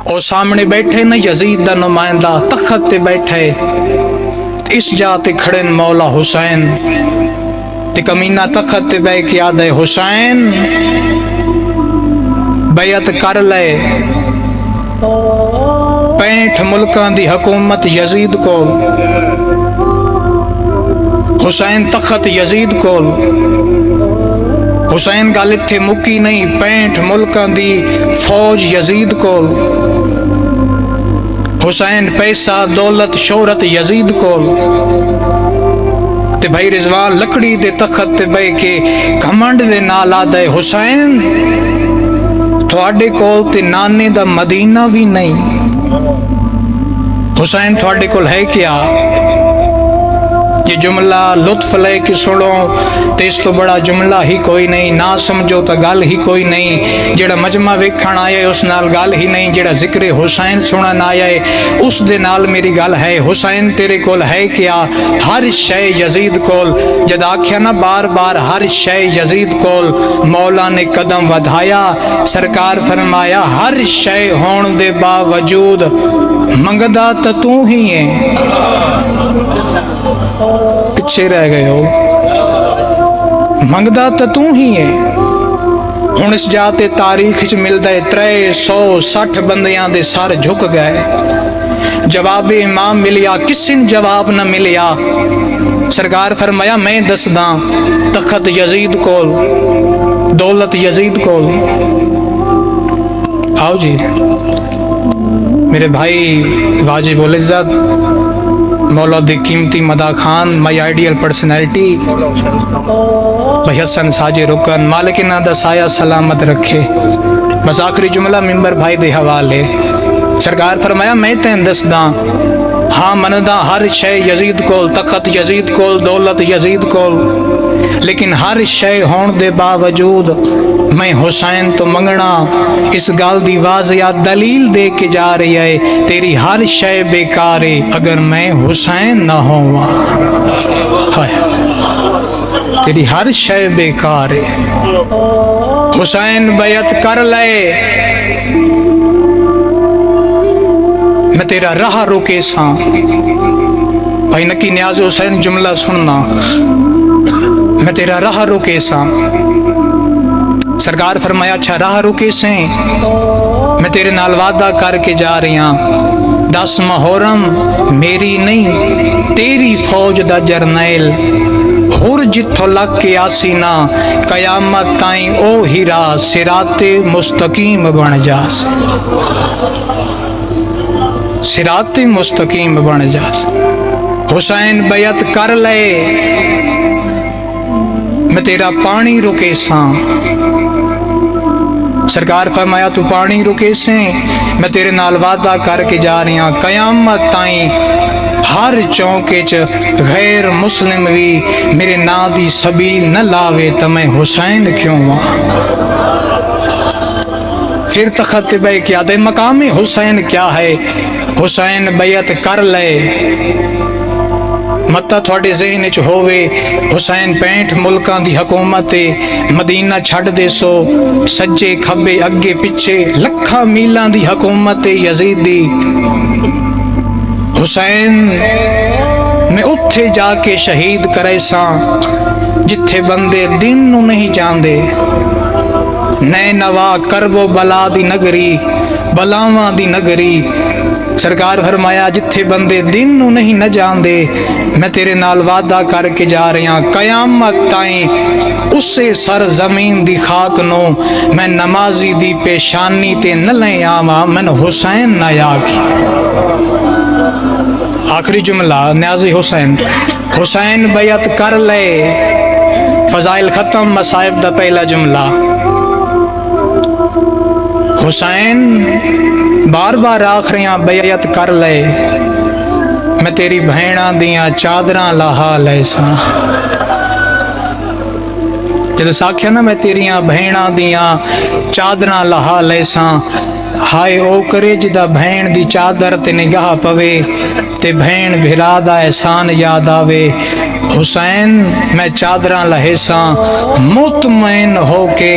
اور سامنے بیٹھے نا یزید دا نمائندہ تخت تے بیٹھے، اس جا تے کھڑے مولا حسین تے کمینہ تخت تے بے کے آدھے حسین بیعت کر لے، 65 ملکاں دی حکومت یزید کول، حسین تخت یزید کول، حسین گل اتھے مکی نہیں، 65 ملکاں دی فوج یزید کول، حسین پیسہ دولت شہرت یزید کول، تے بھائی رضوان لکڑی دے تخت تے بے کے گھمنڈ دے نال آدھے حسین تھوڑے کول تے نانے دا مدینہ بھی نہیں، حسین تھوڑے کول ہے کیا؟ یہ جملہ لطف لے کے سنو تے اس تو بڑا جملہ ہی کوئی نہیں، نہ سمجھو تو گل ہی کوئی نہیں، جڑا مجمع ویکھن آیا اس نال گل ہی نہیں، جڑا ذکر حسین سنن آیا ہے اس دے نال میری گل ہے۔ حسین تیرے کول ہے کیا؟ ہر شے یزید کول، جد آکھیا نا بار بار ہر شے یزید کول، مولا نے قدم ودھایا، سرکار فرمایا ہر شے ہون دے باوجود منگدا تو ہی ہے، پچھے رہ گئے ہو، منگدا تو ہی ہے۔ ہن اس جاتے تاریخ چ ملدا ہے 360 بندیاں دے سر جھک گئے، جواب امام ملیا، کسی نے جواب نہ ملیا، سرکار فرمایا میں دسداں تخت یزید کول، دولت یزید کول۔ آؤ جی میرے بھائی واجب العزت مولا دی قیمتی مدا خان، مائی آئیڈیل پرسنالٹی بھائی حسن ساجے رکن، مالک نہ دا سایہ سلامت رکھے۔ بس آخری جملہ ممبر بھائی دے حوالے، سرکار فرمایا میں تین دسداں ہاں منداں ہر شے یزید کول، تخت یزید کول، دولت یزید کول، لیکن ہر شے ہون دے باوجود میں حسین تو منگنا اس گال دی واضح دلیل دے کے جا رہی ہے، تیری ہر شے بیکار ہے اگر میں حسین نہ ہوا، تیری ہر شے بیکار ہے۔ حسین بیعت کر لے، میں تیرا راہ روکے ساں۔ بھائی نکی نیاز حسین جملہ سننا، میں تیرا راہ روکے ساں، سرکار فرمایا اچھا راہ روکے سیں، میں تیرے نال وعدہ کر کے جا رہی ہاں، 10 محرم میری نہیں تیری فوج دا جرنیل، ہر جتھو لگ کے آسی نا قیامت تائیں او ہیرا صراط مستقیم بن جاس، صراط مستقیم بن جاس۔ حسین بیعت کر لے، میں تیرا پانی رکے ساں، سرکار فرمایا تو پانی رکے سیں، میں تیرے نال وعدہ کر کے جا رہی ہاں قیامت تائیں ہر چونکے چ غیر مسلم بھی میرے نا دی سبیل نہ لاوے تو میں حسین کیوں ہاں۔ پھر تخت بے کیا دے مقام حسین کیا ہے؟ حسین بیعت کر لے، متا تھوڑے ذہن چ ہووے حسین 65 ملکاں دی حکومت مدینہ چھڈ دے سو، سجے کھبے اگے پیچھے لکھاں میلاں دی حکومت یزید دی، حسین میں اتھے جا کے شہید کرے ساں جتھے بندے دن نو نہیں جاندے، نینوا کرب و بلا دی نگری، بلاواں دی نگری، سرکار فرمایا جتھے بندے دن نو نہیں نہ جاندے، میں تیرے نال وعدہ کر کے جا رہی ہاں قیامت تائیں اسے سر زمین دی خاک نو میں نمازی دی پیشانی تے نہ لیں آواں، میں حسین نہ یاکی۔ آخری جملہ نیازی حسین، حسین بیعت کر لے، فضائل ختم، مصائب دا پہلا جملہ، حسین بار بار آخریاں بیعت کر لے، میں تیری بہناں دیاں چادراں لہا لے ساں، جدو ساکھیا نا میں تیریاں بہناں دیاں چادراں لہا لے ساں، ہائے او کرے جدا بہن دی چادر تے نگاہ پوے تے بہن بھرا دا احسان یاد آوے، حسین میں چادراں لہے ساں مطمئن ہو کے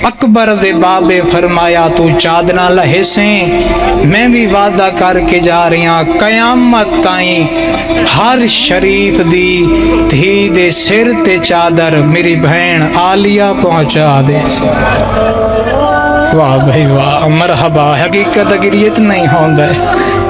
اکبر دے بابے فرمایا تو چادراں لہے سیں میں بھی وعدہ کر کے جا رہی ہاں قیامت تائیں ہر شریف دی دھی دے سر تے چادر میری بہن عالیہ پہنچا دے واہ بھائی واہ مرحبا حقیقت اگر یہ نہیں ہوندہ ہے